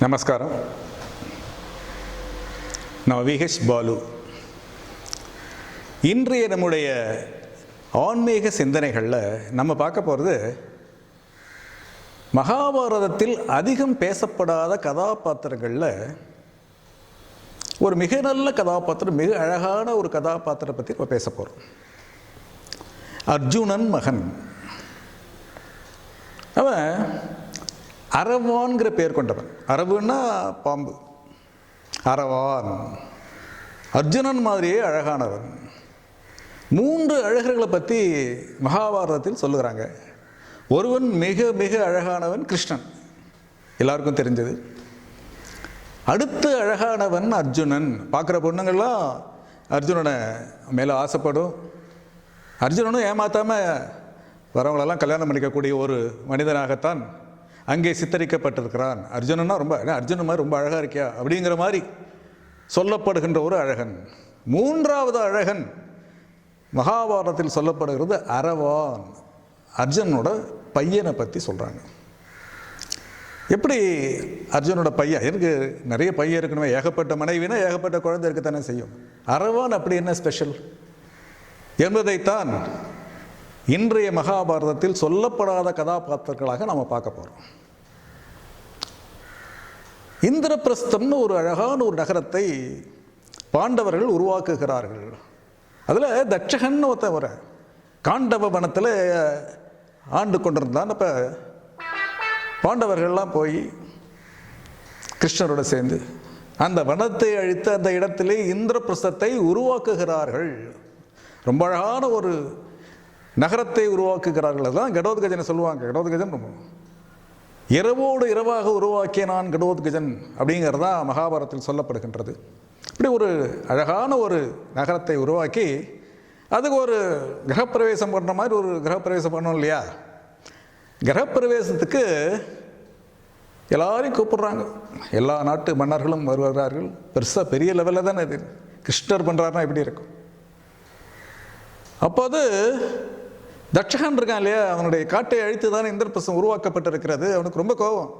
நமஸ்காரம். நான் விஹெச் பாலு. இன்றைய நம்முடைய ஆன்மீக சிந்தனைகளில் நம்ம பார்க்க போகிறது மகாபாரதத்தில் அதிகம் பேசப்படாத கதாபாத்திரங்களில் ஒரு மிக நல்ல கதாபாத்திரம், மிக அழகான ஒரு கதாபாத்திரத்தை பற்றி இப்போ பேச போகிறோம். அர்ஜுனன் மகன். அவன் அரவான்கிற பேர் கொண்டவன். அரவுன்னா பாம்பு, அரவான். அர்ஜுனன் மாதிரியே அழகானவன். 3 அழகர்களை பற்றி மகாபாரதத்தில் சொல்லுகிறாங்க. ஒருவன் மிக மிக அழகானவன் கிருஷ்ணன், எல்லாருக்கும் தெரிஞ்சது. அடுத்த அழகானவன் அர்ஜுனன். பார்க்குற பொண்ணுங்கள்லாம் அர்ஜுனனை மேலே ஆசைப்படும். அர்ஜுனனும் ஏமாத்தாமல் வரவங்களெல்லாம் கல்யாணம் பண்ணிக்கக்கூடிய ஒரு மனிதனாகத்தான் அங்கே சித்தரிக்கப்பட்டிருக்கிறான். அர்ஜுனன்னா அர்ஜுனன் மாதிரி ரொம்ப அழகாக இருக்கியா அப்படிங்கிற மாதிரி சொல்லப்படுகின்ற ஒரு அழகன். 3வது அழகன் மகாபாரதத்தில் சொல்லப்படுகிறது அரவான். அர்ஜுனனோட பையனை பற்றி சொல்கிறாங்க. எப்படி அர்ஜுனோட பையன்? எனக்கு நிறைய பையன் இருக்கணுமே, ஏகப்பட்ட மனைவினா ஏகப்பட்ட குழந்தை இருக்கத்தானே செய்யும். அரவான் அப்படி என்ன ஸ்பெஷல் என்பதைத்தான் இன்றைய மகாபாரதத்தில் சொல்லப்படாத கதாபாத்திரங்களாக நாம் பார்க்க போகிறோம். இந்திரபிரஸ்தம்னு ஒரு அழகான ஒரு நகரத்தை பாண்டவர்கள் உருவாக்குகிறார்கள். அதில் தட்சகன்னு ஒருத்தவரை காண்டவ வனத்தில் ஆண்டு கொண்டிருந்தான். அப்போ பாண்டவர்கள்லாம் போய் கிருஷ்ணரோட சேர்ந்து அந்த வனத்தை அழித்து அந்த இடத்திலே இந்திரபிரஸ்தத்தை உருவாக்குகிறார்கள். ரொம்ப அழகான ஒரு நகரத்தை உருவாக்குகிறார்கள். அதுதான் கடோத்கஜனை சொல்லுவாங்க. கடோத்கஜன் ரொம்ப இரவோடு இரவாக உருவாக்கிய நான் கடோத்கஜன் அப்படிங்கிறது தான் மகாபாரதத்தில் சொல்லப்படுகின்றது. இப்படி ஒரு அழகான ஒரு நகரத்தை உருவாக்கி அதுக்கு ஒரு கிரகப்பிரவேசம் பண்ணுற மாதிரி ஒரு கிரகப்பிரவேசம் பண்ணணும் இல்லையா? கிரகப்பிரவேசத்துக்கு எல்லாரையும் கூப்பிடுறாங்க. எல்லா நாட்டு மன்னர்களும் வருகிறார்கள். பெருசாக பெரிய லெவலில் தானே இது. கிருஷ்ணர் பண்ணுறாருன்னா எப்படி இருக்கும்? அப்போ அது தட்சகன் இருக்கான் இல்லையா, அவனுடைய காட்டை அழித்து தானே இந்திரபிரஸ்தம் உருவாக்கப்பட்டிருக்கிறது. அவனுக்கு ரொம்ப கோபம்.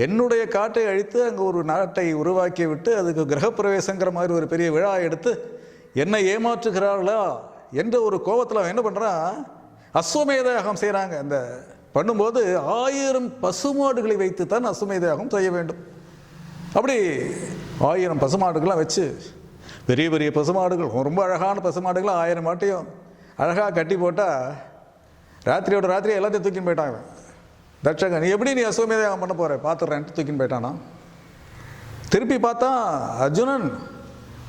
என்னுடைய காட்டை அழித்து அங்கே ஒரு நாட்டை உருவாக்கி விட்டு அதுக்கு கிரகப்பிரவேசங்கிற மாதிரி ஒரு பெரிய விழா எடுத்து என்னை ஏமாற்றுகிறார்களா என்ற ஒரு கோபத்தில் அவன் என்ன பண்ணுறான், அஸ்வமேத யாகம் செய்கிறாங்க. அந்த பண்ணும்போது 1000 பசுமாடுகளை வைத்து தான் அஸ்வமேத யாகம் செய்ய வேண்டும். அப்படி 1000 பசுமாடுகள்லாம் வச்சு பெரிய பெரிய பசுமாடுகள், ரொம்ப அழகான பசுமாடுகள் 1000 மாட்டையும் அழகாக கட்டி போட்டால் ராத்திரியோட ராத்திரி எல்லாத்தையும் தூக்கின்னு போயிட்டாங்க. தட்சகன், நீ அஸ்வமேத யாகம் பண்ண போகிற பார்த்துட்றேன்ட்டு தூக்கின்னு போயிட்டானா. திருப்பி பார்த்தா அர்ஜுனன்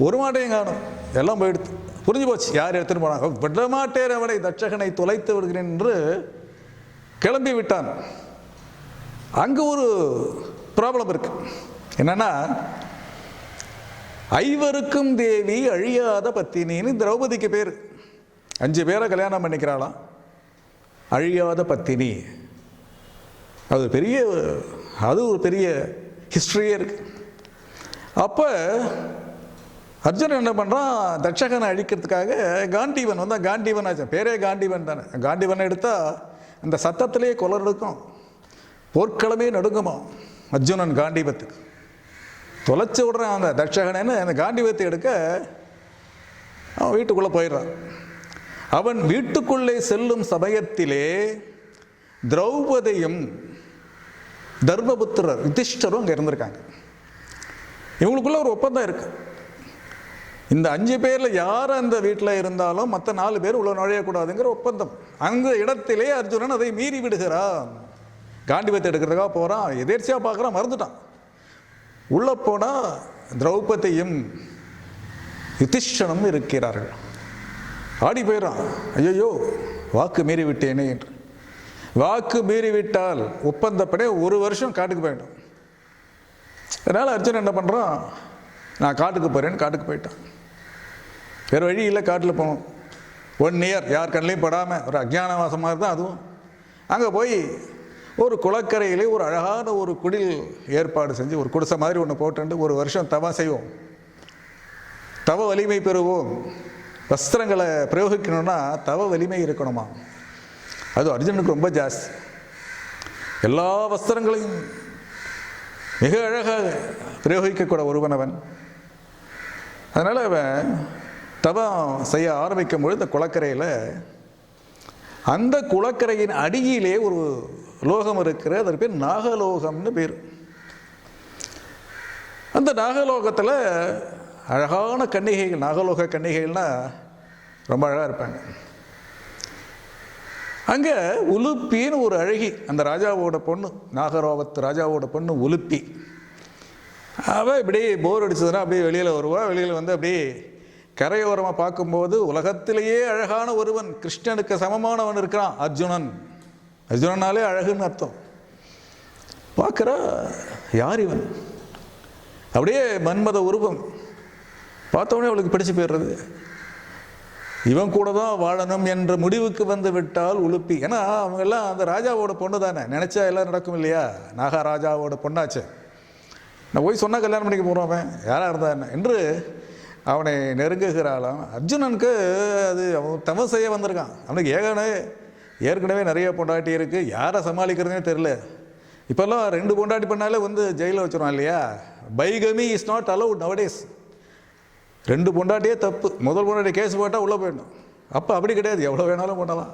ஒரு மாட்டையும் காணும், எல்லாம் போயிடுது. புரிஞ்சு போச்சு யார் எடுத்துகிட்டு போனாங்க. விட மாட்டேன் அவனை, தட்சகனை தொலைத்து விடுகிறேன் என்று கிளம்பி விட்டான். அங்கே ஒரு ப்ராப்ளம் இருக்கு. என்னன்னா, ஐவருக்கும் தேவி அழியாத பத்தினின்னு திரௌபதிக்கு பேர். 5 பேரை கல்யாணம் பண்ணிக்கிறாளாம். அழியாத பத்தினி. அது ஒரு பெரிய ஹிஸ்ட்ரியே இருக்கு. அப்போ அர்ஜுனன் என்ன பண்ணுறான், தட்சகனை அழிக்கிறதுக்காக காண்டீவன் வந்தான். காண்டீவன் ஆச்சு, பேரே காண்டீவன் தானே. காண்டீவனை எடுத்தால் அந்த சத்தத்திலே குளர்க்கும், போர்க்களமே நடுங்குமா. அர்ஜுனன் காண்டீபத்துக்கு தொலைச்சி விடுறான் அந்த தட்சகனன்னு. அந்த காண்டீபத்தை எடுக்க அவன் வீட்டுக்குள்ளே போயிடுறான். அவன் வீட்டுக்குள்ளே செல்லும் சமயத்திலே திரௌபதியும் தர்மபுத்திரர் யுதிஷ்டரும் அங்கே இருந்திருக்காங்க. இவங்களுக்குள்ள ஒரு ஒப்பந்தம் இருக்கு. இந்த 5 பேரில் யார் அந்த வீட்டில் இருந்தாலும் மற்ற 4 பேர் உள்ள நுழையக்கூடாதுங்கிற ஒப்பந்தம். அந்த இடத்திலே அர்ஜுனன் அதை மீறி விடுகிறான். காண்டிபத்தை எடுக்கிறதுக்காக போகிறான். எதேர்ச்சியாக பார்க்குறான், மறந்துட்டான். உள்ளே போனால் திரௌபதியும் யுதிஷ்டனும் இருக்கிறார்கள். ஆடி போயிடறான். ஐயோ, வாக்கு மீறி விட்டேனே என்று. வாக்கு மீறிவிட்டால் ஒப்பந்தப்படி 1 வருஷம் காட்டுக்கு போயிடும். அதனால் அர்ஜுனன் என்ன பண்ணுறான், நான் காட்டுக்கு போகிறேன்னு காட்டுக்கு போயிட்டான். வேறு வழி இல்லை, காட்டில் போகணும். 1 இயர் யார் கண்ணிலையும் படாமல் ஒரு அஜ்ஞானவாசம் மாதிரி தான் அதுவும். அங்கே போய் ஒரு குளக்கரையிலே ஒரு அழகான ஒரு குடில் ஏற்பாடு செஞ்சு ஒரு குடிசை மாதிரி ஒன்று போட்டு 1 வருஷம் தவம் செய்வோம், தவ வலிமை பெறுவோம். வஸ்திரங்களை பிரயோகிக்கணும்னா தவ வலிமை இருக்கணுமா. அது அர்ஜுனனுக்கு ரொம்ப ஜாஸ்தி. எல்லா வஸ்திரங்களையும் மிக அழகாக பிரயோகிக்கக்கூட ஒருவன் அவன். அதனால் அவன் தவம் செய்ய ஆரம்பிக்கும் பொழுது இந்த குளக்கரையில், அந்த குளக்கரையின் அடியிலே ஒரு லோகம் இருக்கிற, அதற்கு பேர் நாகலோகம்னு பேர். அந்த நாகலோகத்தில் அழகான கன்னிகைகள், நாகலோக கன்னிகைகள்னால் ரொம்ப அழகாக இருப்பாங்க. அங்கே உலுப்பின்னு ஒரு அழகி, அந்த ராஜாவோட பொண்ணு, நாகரோகத்து ராஜாவோட பொண்ணு உலுப்பி. அவள் இப்படி போர் அடிச்சதுன்னா அப்படியே வெளியில் வருவா. வெளியில் வந்து அப்படியே கரையோரமாக பார்க்கும்போது உலகத்திலேயே அழகான ஒருவன், கிருஷ்ணனுக்கு சமமானவன் இருக்கிறான், அர்ஜுனன். அர்ஜுனனாலே அழகுன்னு அர்த்தம். பார்க்குறா, யார் இவன்? அப்படியே மன்மத உருவம். பார்த்தோன்னே அவளுக்கு பிடிச்சு போயிடுறது. இவன் கூட தான் வாழணும் என்ற முடிவுக்கு வந்து விட்டால் உலுப்பி. ஏன்னா அவங்கெல்லாம் அந்த ராஜாவோட பொண்ணு தானே, நினச்சா எல்லாம் நடக்கும் இல்லையா? நாகராஜாவோட பொண்ணாச்சு. நான் போய் சொன்னால் கல்யாணம் பண்ணிக்க போகிறோம், அவன் யாராக இருந்தா என்ன என்று அவனை நெருங்குகிறாளாம். அர்ஜுனனுக்கு அது அவன் தவம் செய்ய வந்திருக்கான். அவனுக்கு ஏற்கனவே நிறைய பொண்டாட்டி இருக்குது, யாரை சமாளிக்கிறதுனே தெரில. இப்போல்லாம் 2 பொண்டாட்டி பண்ணாலே வந்து ஜெயிலில் வச்சுருவான் இல்லையா? பைகமி is not allowed nowadays. 2 Pondattiye தப்பு. முதல் பொண்டாட்டி கேஸ் போட்டால் உள்ளே போயிடணும். அப்போ அப்படி கிடையாது, எவ்வளோ வேணாலும் பண்ணலாம்.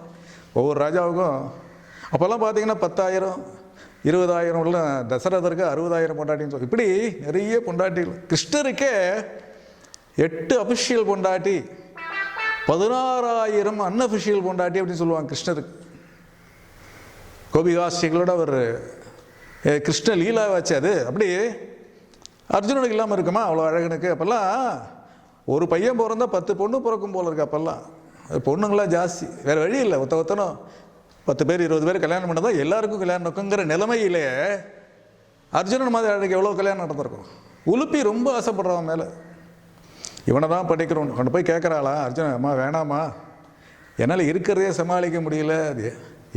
ஒவ்வொரு ராஜாவுக்கும் அப்போல்லாம் பார்த்தீங்கன்னா 10,000 20,000 உள்ள தசரதருக்கு 60,000 பொண்டாட்டின்னு சொல்லி இப்படி நிறைய பொண்டாட்டிகள். கிருஷ்ணருக்கே 8 அஃபிஷியல் பொண்டாட்டி, 16,000 அன்அஃபிஷியல் பொண்டாட்டி அப்படின்னு சொல்லுவாங்க கிருஷ்ணருக்கு. கோபிகாஸ்டிகளோட அவர் கிருஷ்ண லீலா வச்சு அது அப்படி அர்ஜுனனுக்கு இல்லாமல் இருக்குமா அவ்வளோ அழகனுக்கு? அப்போல்லாம் ஒரு பையன் பிறந்தா 10 பொண்ணு பிறக்கும் போல இருக்கு. அப்போல்லாம் பொண்ணுங்களாம் ஜாஸ்தி, வேறு வழி இல்லை. ஒருத்தனும் 10 பேர் 20 பேர் கல்யாணம் பண்ணதான் எல்லாருக்கும் கல்யாணம் நடக்குங்கிற நிலைமையிலே அர்ஜுனன் மாதிரி அழகு எவ்வளோ கல்யாணம் நடந்திருக்கும். உலுப்பி ரொம்ப ஆசைப்படுறவன் மேலே. இவனை தான் படிக்கிறோம் கொண்டு போய் கேட்குறாளா அர்ஜுனன், அம்மா வேணாமா, என்னால் இருக்கிறதே சமாளிக்க முடியல, அது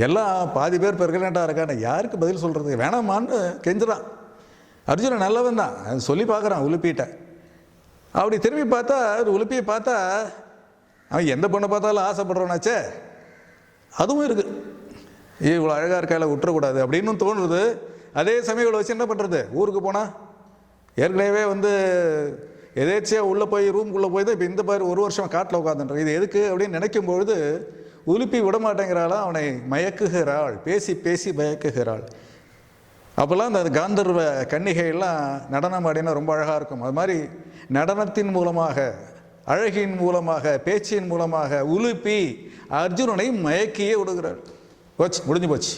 எல்லாம் பாதி பேர் பெர்கனண்டாக இருக்கான்னு யாருக்கு பதில் சொல்கிறது, வேணாமான்னு கெஞ்சுறான். அர்ஜுனன் நல்லவன் தான், சொல்லி பார்க்குறான் உலுப்பிட்ட. அப்படி திரும்பி பார்த்தா உலுப்பியை பார்த்தா அவன் எந்த பொண்ணை பார்த்தாலும் ஆசைப்படுறவனாச்சே, அதுவும் இருக்குது. இவ்வளோ அழகாக இருக்கால விட்டுறக்கூடாது அப்படின்னு தோணுது. அதே சமயம் இவ்வளோ வச்சு என்ன பண்ணுறது? ஊருக்கு போனால் ஏற்கனவே வந்து எதேச்சியாக உள்ளே போய் ரூம்குள்ளே போய் தான் இப்போ இந்த மாதிரி 1 வருஷம் காட்டில் உட்காந்துன்ற இது எதுக்கு அப்படின்னு நினைக்கும் பொழுது உலுப்பி விட மாட்டேங்கிறாளாம், அவனை மயக்குகிறாள், பேசி பேசி மயக்குகிறாள். அப்போல்லாம் அந்த காந்தர்வ கன்னிகையெல்லாம் நடனம் ஆடினா ரொம்ப அழகாக இருக்கும். அது மாதிரி நடனத்தின் மூலமாக, அழகின் மூலமாக, பேச்சின் மூலமாக உலுப்பி அர்ஜுனனை மயக்கியே விடுகிறாள். போச்சு, முடிஞ்சு போச்சு.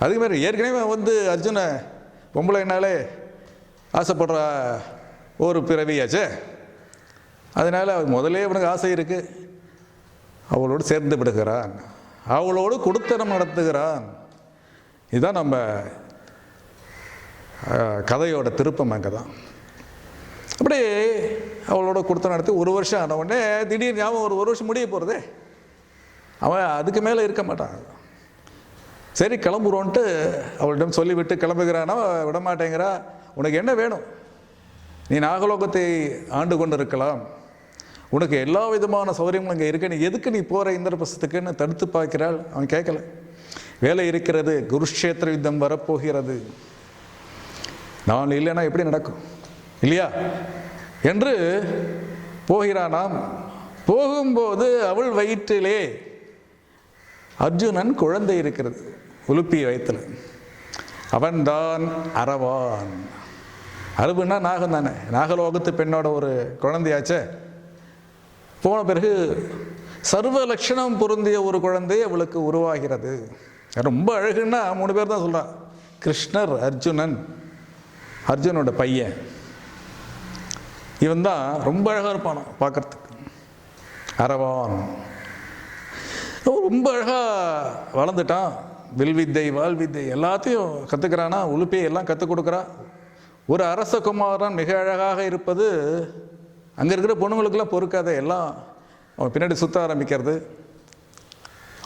அதுக்கு மாதிரி ஏற்கனவே வந்து அர்ஜுன பொம்பளைனாலே ஆசைப்படுற ஒரு பிறவியாச்சே, அதனால் முதலே அவனுக்கு ஆசை இருக்குது. அவளோடு சேர்ந்து விடுகிறான், அவளோடு குடுத்தனம் நடத்துகிறான். இதுதான் நம்ம கதையோட திருப்பம். அங்கே தான் அப்படியே அவளோட குடுத்தனம் நடத்தி 1 வருஷம் ஆன உடனே திடீர்னு ஞாபகம் 1 வருஷம் முடிய போகிறதே, அவன் அதுக்கு மேலே இருக்க மாட்டான். சரி கிளம்புறோன்ட்டு அவளிடம் சொல்லிவிட்டு கிளம்புகிறானா, விடமாட்டேங்கிறா. உனக்கு என்ன வேணும்? நீ நாகலோகத்தை ஆண்டு கொண்டு இருக்கலாம், உனக்கு எல்லா விதமான சௌகரியங்களும் இங்கே இருக்க, நீ எதுக்கு நீ போகிற இந்திரபிரஸ்தத்துக்குன்னு தடுத்து பார்க்கிறாள். அவன் கேட்கல. வேலை இருக்கிறது, குருஷேத்திர யுத்தம் வரப்போகிறது, நான் இல்லைன்னா எப்படி நடக்கும் இல்லையா என்று போகிறானாம். போகும்போது அவள் வயிற்றிலே அர்ஜுனன் குழந்தை இருக்கிறது, உலுப்பி வயிற்றில். அவன்தான் அரவான். அரபுன்னா நாகம் தானே, நாகலோகத்து பெண்ணோட ஒரு குழந்தையாச்சே. போன பிறகு சர்வ லட்சணம் பொருந்திய ஒரு குழந்தை அவளுக்கு உருவாகிறது. ரொம்ப அழகுன்னா 3 பேர் தான் சொல்கிறான். கிருஷ்ணர், அர்ஜுனன், அர்ஜுனோட பையன். இவன் தான் ரொம்ப அழகாக இருப்பானோ பார்க்கறதுக்கு, அரவான். ரொம்ப அழகாக வளர்ந்துட்டான். வில்வித்தை, வாழ்வித்தை எல்லாத்தையும் கற்றுக்கிறானா. உலுப்பையை எல்லாம் கற்றுக் கொடுக்குறா. ஒரு அரசகுமாரன் மிக அழகாக இருப்பது அங்கே இருக்கிற பொண்ணுங்களுக்கெல்லாம் பொறுக்காத, எல்லாம் அவன் பின்னாடி சுற்ற ஆரம்பிக்கிறது.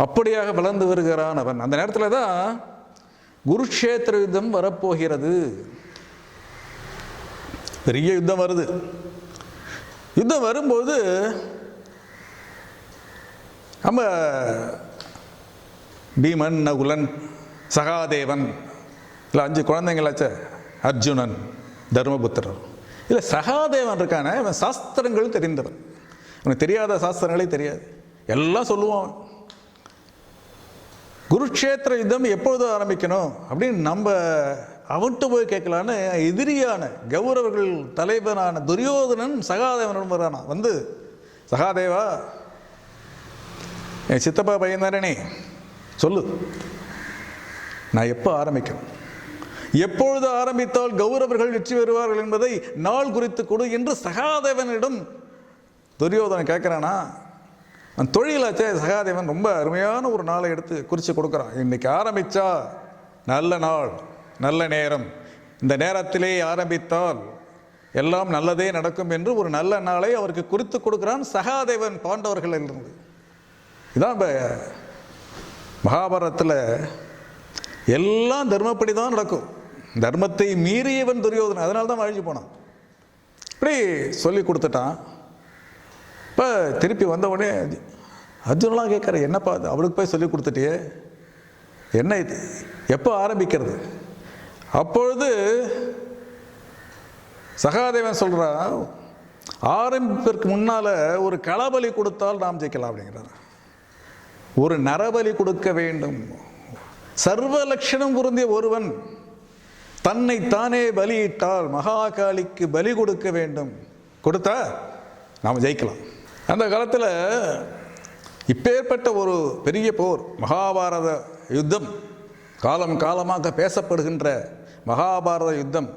அப்படியாக வளர்ந்து வருகிறான் அவன். அந்த நேரத்தில் தான் குருஷேத்திர யுத்தம் வரப்போகிறது. பெரிய யுத்தம் வருது. யுத்தம் வரும்போது நம்ம பீமன், நகுலன், சகாதேவன் இல்லை 5 குழந்தைங்களாச்சே, அர்ஜுனன், தர்மபுத்திரர். இல்லை, சகாதேவன் இருக்கான, அவன் சாஸ்திரங்கள் தெரிந்தவன். அவனுக்கு தெரியாத சாஸ்திரங்களே தெரியாது, எல்லாம் சொல்லுவான். குருக்ஷேத்திர யுத்தம் எப்பொழுது ஆரம்பிக்கணும் அப்படின்னு நம்ம அவன்கிட்ட போய் கேட்கலான்னு எதிரியான கௌரவர்கள் தலைவனான துரியோதனன் சகாதேவன் வரானா. வந்து, சகாதேவா, என் சித்தப்பா பையன் தானே, சொல்லு, நான் எப்போ ஆரம்பிக்கணும், எப்பொழுது ஆரம்பித்தால் கௌரவர்கள் வெற்றி பெறுவார்கள் என்பதை நாள் குறித்து கொடு என்று சகாதேவனிடம் துரியோதனன் கேட்குறானா. அந்த தொழிலாச்சே சகாதேவன் ரொம்ப அருமையான ஒரு நாளை எடுத்து குறித்து கொடுக்குறான். இன்னைக்கு ஆரம்பித்தா நல்ல நாள், நல்ல நேரம், இந்த நேரத்திலே ஆரம்பித்தால் எல்லாம் நல்லதே நடக்கும் என்று ஒரு நல்ல நாளை அவருக்கு குறித்து கொடுக்குறான் சகாதேவன் பாண்டவர்கள் இருந்து. இதான் இப்போ மகாபாரதத்தில் எல்லாம் தர்மப்படி தான் நடக்கும். தர்மத்தை மீறியவன் துரியோதனன், அதனால தான் அழிஞ்சு போனான். இப்படி சொல்லி கொடுத்துட்டான். இப்போ திருப்பி வந்த உடனே அர்ஜுனெலாம் கேட்குற, என்னப்பா அது, அவளுக்கு போய் சொல்லி கொடுத்துட்டியே, என்ன இது, எப்போ ஆரம்பிக்கிறது? அப்பொழுது சகாதேவன் சொல்கிறான், ஆரம்பிப்பதற்கு முன்னால் ஒரு களபலி கொடுத்தால் நாம் ஜெயிக்கலாம் அப்படிங்கிறார். ஒரு நரபலி கொடுக்க வேண்டும். சர்வ லட்சணம் பொருந்திய ஒருவன் தன்னை தானே பலியிட்டால் மகாகாளிக்கு பலி கொடுக்க வேண்டும், கொடுத்தா நாம் ஜெயிக்கலாம். அந்த காலத்தில் இப்பேற்பட்ட ஒரு பெரிய போர், மகாபாரத யுத்தம், காலம் காலமாக பேசப்படுகின்ற மகாபாரத யுத்தம்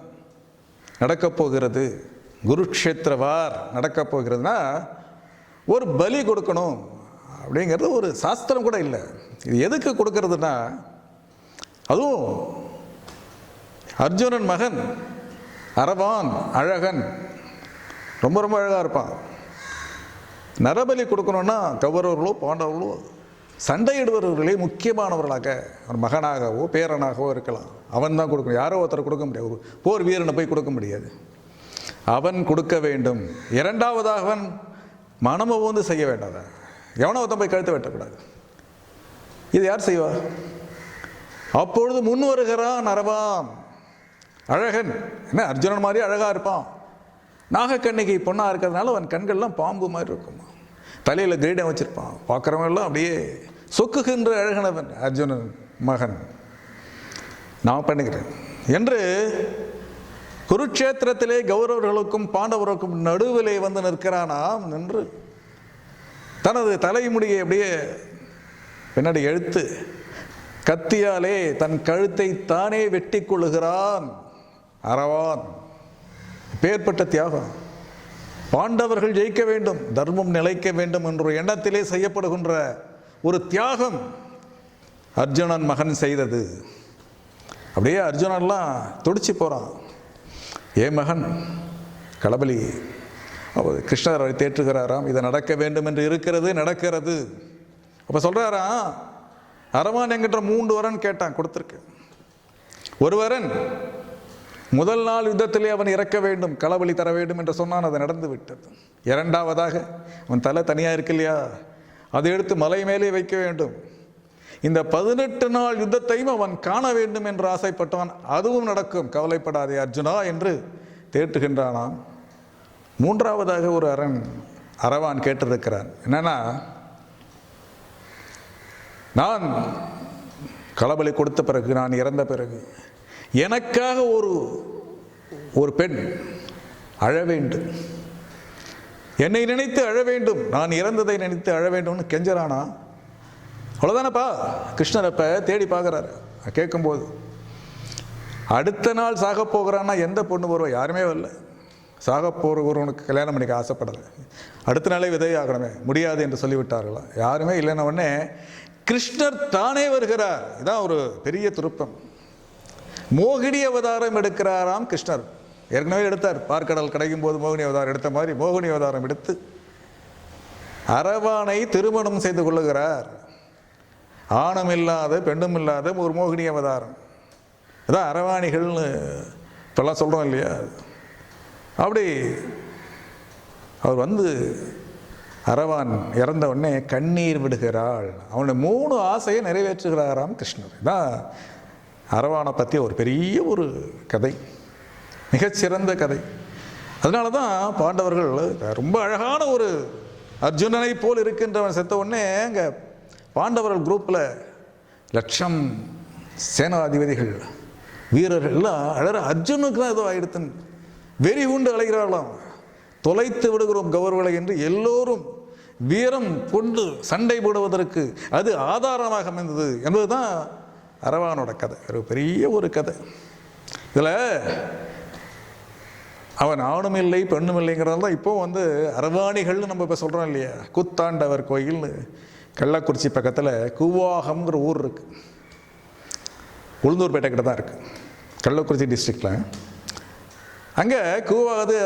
நடக்கப் போகிறது, குருக்ஷேத்திர வார் நடக்கப் போகிறதுனா ஒரு பலி கொடுக்கணும் அப்படிங்கிறது ஒரு சாஸ்திரம் கூட இல்லை. இது எதுக்கு கொடுக்கறதுனா, அதுவும் அர்ஜுனன் மகன் அரவான் அழகன், ரொம்ப ரொம்ப அழகாக இருப்பான். நரபலி கொடுக்கணும்னா கௌரவர்களோ பாண்டவர்களோ சண்டையிடுபவர்களே முக்கியமானவர்களாக, ஒரு மகனாகவோ பேரனாகவோ இருக்கலாம், அவன் தான் கொடுக்கணும். யாரோ ஒருத்தர் கொடுக்க முடியாது, ஒரு போர் வீரனை போய் கொடுக்க முடியாது, அவன் கொடுக்க வேண்டும். இரண்டாவதாக அவன் மனம வந்து செய்ய வேண்டாத, எவனோ ஒருத்தன் போய் கழுத்து வெட்டக்கூடாது. இது யார் செய்வா? அப்பொழுது முன் வருகிறான் அரவான் அழகன். என்ன, அர்ஜுனன் மாதிரி அழகாக இருப்பான், நாகக்கண்ணிகை பொண்ணாக இருக்கிறதுனால அவன் கண்கள்லாம் பாம்பு மாதிரி இருக்குமா, தலையில் கிரீடம் வச்சிருப்பான், பார்க்குறவங்கெல்லாம் அப்படியே சொக்குகின்ற அழகனவன் அர்ஜுனன் மகன், நான் பண்ணுகிறேன் என்று குருக்ஷேத்திரத்திலே கௌரவர்களுக்கும் பாண்டவர்களுக்கும் நடுவிலே வந்து நிற்கிறானாம். நின்று தனது தலைமுடியை அப்படியே பின்னாடி எழுத்து கத்தியாலே தன் கழுத்தை தானே வெட்டி கொள்ளுகிறான் அரவான். பேர்பட்ட தியாகம். பாண்டவர்கள் ஜெயிக்க வேண்டும், தர்மம் நிலைக்க வேண்டும் என்ற எண்ணத்திலே செய்யப்படுகின்ற ஒரு தியாகம் அர்ஜுனன் மகன் செய்தது. அப்படியே அர்ஜுனன்லாம் துடிச்சு போகிறான். ஏன் மகன் களபலி கிருஷ்ணர் தேற்றுகிறாராம், இதை நடக்க வேண்டும் என்று இருக்கிறது, நடக்கிறது. அப்போ சொல்கிறாராம், அரவான் என்கின்ற 3 வரன் கேட்டான், கொடுத்துருக்கு. ஒரு வரன் முதல் நாள் யுத்தத்திலே அவன் இறக்க வேண்டும், களபலி தர வேண்டும் என்று சொன்னான், அது நடந்து விட்டது. இரண்டாவதாக அவன் தலை தனியாக இருக்கு இல்லையா, அதை எடுத்து மலை மேலே வைக்க வேண்டும். இந்த 18 நாள் யுத்தத்தையும் அவன் காண வேண்டும் என்று ஆசைப்பட்டவன், அதுவும் நடக்கும், கவலைப்படாதே அர்ஜுனா என்று தேட்டுகின்றானாம். மூன்றாவதாக ஒரு அரவான் கேட்டிருக்கிறான், என்னன்னா, நான் களபலி கொடுத்த பிறகு, நான் இறந்த பிறகு எனக்காக ஒரு பெண் அழ வேண்டும், என்னை நினைத்து அழ வேண்டும், நான் இறந்ததை நினைத்து அழ வேண்டும்னு கெஞ்சறானா. அவ்வளோதானப்பா. கிருஷ்ணர் அப்போ தேடி பார்க்குறாரு. கேட்கும்போது அடுத்த நாள் சாக போகிறான்னா எந்த பொண்ணு வருவா? யாருமே வரல. சாக போகிறவனுக்கு கல்யாணம் பண்ணிக்க ஆசைப்படலை, அடுத்த நாளே விதையாகணுமே, முடியாது என்று சொல்லிவிட்டார்களா? யாருமே இல்லைன்ன உடனே கிருஷ்ணர் தானே வருகிறார். இதான் ஒரு பெரிய திருப்பம். மோகினி அவதாரம் எடுக்கிறாராம் கிருஷ்ணர். ஏற்கனவே எடுத்தார், பார்க்கடல் கிடைக்கும் போது மோகினி அவதாரம் எடுத்த மாதிரி மோகினி அவதாரம் எடுத்து அரவானை திருமணம் செய்து கொள்ளுகிறார். ஆணும் இல்லாத பெண்ணும் இல்லாத ஒரு மோகினி அவதாரம். அதான் அரவாணிகள்னு இப்பெல்லாம் சொல்கிறோம் இல்லையா? அப்படி அவர் வந்து அரவான் இறந்த உடனே கண்ணீர் விடுகிறாள். அவனுடைய 3 ஆசையை நிறைவேற்றுகிறாராம் கிருஷ்ணர். இதான் அரவானை பற்றி ஒரு பெரிய ஒரு கதை. மிகச்சிறந்த கதை. அதனால தான் பாண்டவர்கள் ரொம்ப அழகான ஒரு அர்ஜுனனை போல் இருக்கின்றவன் செத்த உடனே அங்கே பாண்டவர்கள் குரூப்பில் லட்சம் சேனாதிபதிகள் வீரர்கள் எல்லாம் அழற அர்ஜுனுக்கு தான் ஏதோ ஆயிடுத்துன்னு வெறி உண்டு அழைகிறார்களாம். தொலைத்து விடுகிறோம் கௌரவர்களை என்று எல்லோரும் வீரம் கொண்டு சண்டை போடுவதற்கு அது ஆதாரமாக அமைந்தது என்பது தான் அரவானோட கதை. ஒரு பெரிய ஒரு கதை. இதில் அவன் ஆணும் இல்லை பெண்ணும் இல்லைங்கிறதால தான் இப்போ அரவாணிகள்னு நம்ம இப்போ சொல்கிறோம் இல்லையா. கூத்தாண்டவர் கோயில்னு கள்ளக்குறிச்சி பக்கத்தில் கூவாகம்ங்கிற ஊர் இருக்குது. உளுந்தூர்பேட்டை கிட்ட தான் இருக்குது, கள்ளக்குறிச்சி டிஸ்ட்ரிக்டில். அங்கே கூவாது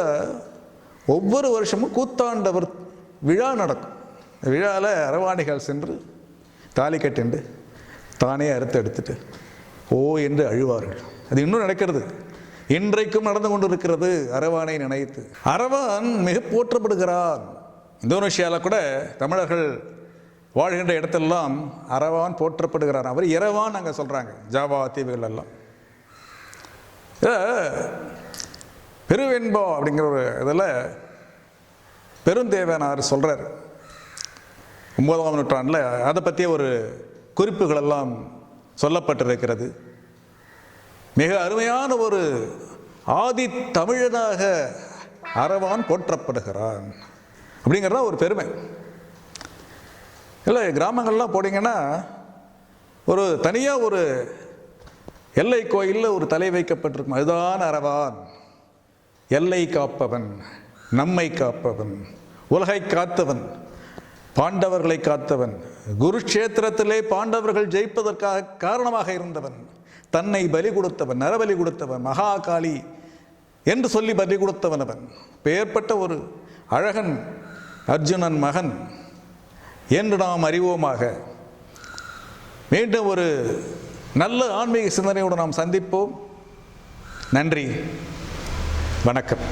ஒவ்வொரு வருஷமும் கூத்தாண்டவர் விழா நடக்கும். விழாவில் அரவாணிகள் சென்று தாலி கட்டிண்டு தானே அறுத்து எடுத்துட்டு ஓ என்று அழுவார்கள். அது இன்னும் நடக்கிறது, இன்றைக்கும் நடந்து கொண்டு இருக்கிறது. அரவானை நினைத்து அரவான் மிக போற்றப்படுகிறான். இந்தோனேஷியாவில் கூட தமிழர்கள் வாழ்கின்ற இடத்தெல்லாம் அரவான் போற்றப்படுகிறான். அவர் இரவான் அங்கே சொல்கிறாங்க, ஜாவா தீவுகள் எல்லாம். பெருவென்பா அப்படிங்கிற ஒரு இதில் பெருந்தேவனார் சொல்கிறார் 9ஆம் நூற்றாண்டில். அதை பற்றிய ஒரு குறிப்புகள் எல்லாம் சொல்லப்பட்டிருக்கிறது. மிக அருமையான ஒரு ஆதி தமிழனாக அரவான் போற்றப்படுகிறான் அப்படிங்கிறதா ஒரு பெருமை. இல்லை, கிராமங்கள்லாம் போனீங்கன்னா ஒரு தனியாக ஒரு எல்லை கோயிலில் ஒரு தலை வைக்கப்பட்டிருக்கும். அதுதான் அரவான், எல்லை காப்பவன், நம்மை காப்பவன், உலகை காத்தவன், பாண்டவர்களை காத்தவன், குருக்ஷேத்திரத்திலே பாண்டவர்கள் ஜெயிப்பதற்காக காரணமாக இருந்தவன், தன்னை பலி கொடுத்தவன், நரபலி கொடுத்தவன், மகாகாளி என்று சொல்லி பலி கொடுத்தவன் அவன். பெயர்பட்ட ஒரு அழகன் அர்ஜுனன் மகன் என்று நாம் அறிவோமாக. மீண்டும் ஒரு நல்ல ஆன்மீக சிந்தனையோடு நாம் சந்திப்போம். நன்றி, வணக்கம்.